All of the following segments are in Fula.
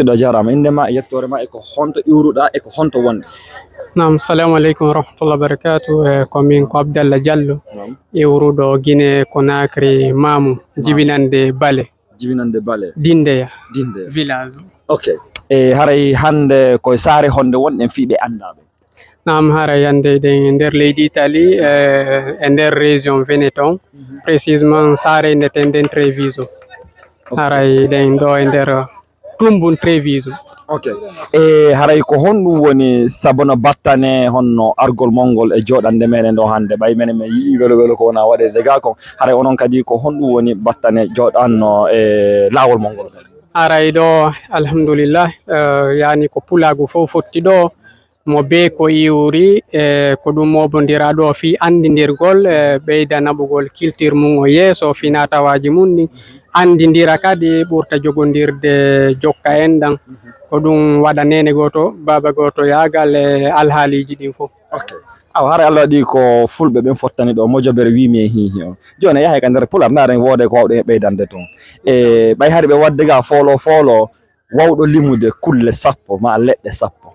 ɗo jarama indema e yettore ma eko honto iwruɗa eko honto wonde. Naam, assalamu alaikum warahmatullahi wabarakatuh. Komin ko Abdallah Diallo iwruɗo Guinée Conakry Mamou jibinande Bale Dindeya village. Ok, e haray hande koye saare honde wonɗen fiiɓe andaɓe. Naam, haray hande den nder leydi Italie e nder région Veneton, précisément saare ndeten nden Treviso. Haray den ɗo e nder Tumbun Treviso. Ok, e haray ko honɗum woni sabono battane honno argol mongol e joɗande meɗen ɗo hande ɓay menen min yii welo welo ko wona waɗede ga kon haray onon kadi ko honɗum woni battane joɗanno e lawol mongol kadi. Haray ɗo alhamdulillah yani ko pulagu fof fotti ɗo mo be ko iwri ko ɗum mobodira ɗo fi andidirgol ɓeyda naɓugol culture mum o yeeso fina tawaji mum ɗi andidira kadi ɓurta jogodirde jokka en ɗan ko ɗum waɗa nene goto baba goto yagal e alhaaliji ɗin fof. Aw haray Allah waɗi ko fulɓe ɓen fottani ɗo mojobere wimi e hihi o joni yahay ka nder pular ndaren wode ko wawɗen e ɓeydande toon e ɓay haade ɓe wadde ga folo wawɗo limude kulle sappo ma leɗɗe sappo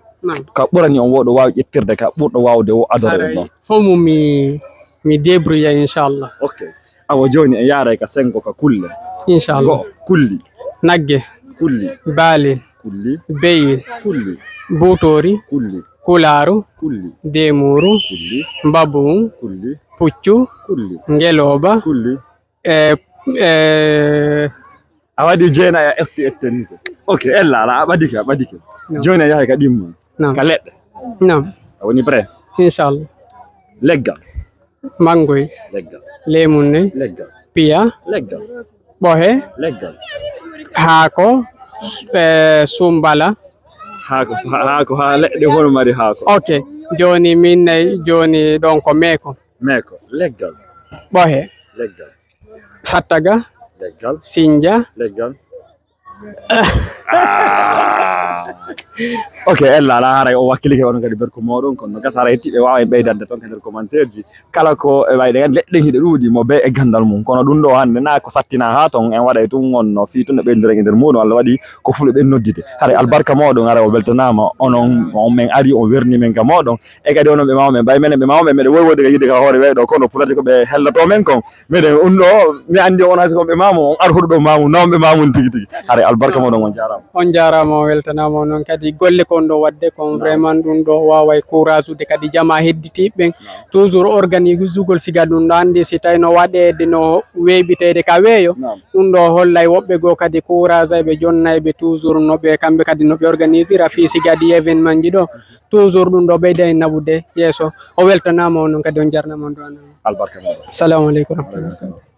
ka ɓurani on woɗo wawi ƴettirde ka ɓurɗo wawde o adore ɗon fof mum mi débrouilla inchallah. Ok, awa joni en yaray ka sengo ka kulle inchallah. kulli nagge kulli baalin kulli beyil kulli butori kulli kularu kulli demuru kulli mbabu kulli puccu kulli ngeloba kulli a waɗi jeena ya etten ko ok ella ala a ɓadike joni a yahay ka ɗimma ka leɗɗe nam a woni prêt inchallah. leggal mangoy leggal lemunne leggal piya leggal ɓohe leggal haako sumbala haako ha leɗɗe hono mari haako. ok joni min nayi joni ɗon ko meeko leggal ɓohe leggal sattaga leggal sinja leggal ok ella ala haray o wakkilike onon kadi berko moɗon kono gasa haray hettiɓe wawa en ɓeydande toon ka nder commentaire ji kala ko e wayde gandi leɗɗe hiɗe ɗuuɗi mo be e gandal mum kono ɗum ɗo hande na ko sattina ha toon en waɗay tun wonno fi tun no ɓeydira e nder muɗum Allah waɗi ko fulɓe ɓen noddide haray albarka moɗon haray o weltanama onon on min ari on werni men ka moɗon e kadi onon ɓe mawmen ɓay menen ɓe mawmen meɗe woywode ka yidde ka hoore weeɗo kono fulati ko ɓe hellato men kon meɗen ɗum ɗo mi andi on hayso kon ɓe mamu on ar huɗo ɗo mamu nawɓe mamun tigui tigui haray albarka moɗon on jarama. On jarama o weltanama noon kadi golle kon ɗo wadde kon vraiment ɗum ɗo waway courage ude kadi jama hedditiɓe toujours organise ugol siga ɗum ɗo andi si tawi no waɗede no weɓitede ka weeyo ɗum ɗo hollay woɓɓe goo kadi courage ay ɓe jonnayɓe toujours noɓe kamɓe kadi noɓe organise ira fi sigadi événement ji ɗo toujours ɗum ɗo ɓeyda e naɓude yeeso o weltanama on noon kadi on jarnama on ɗo albarka moɗon. Assalamu aleykum warahmatullah.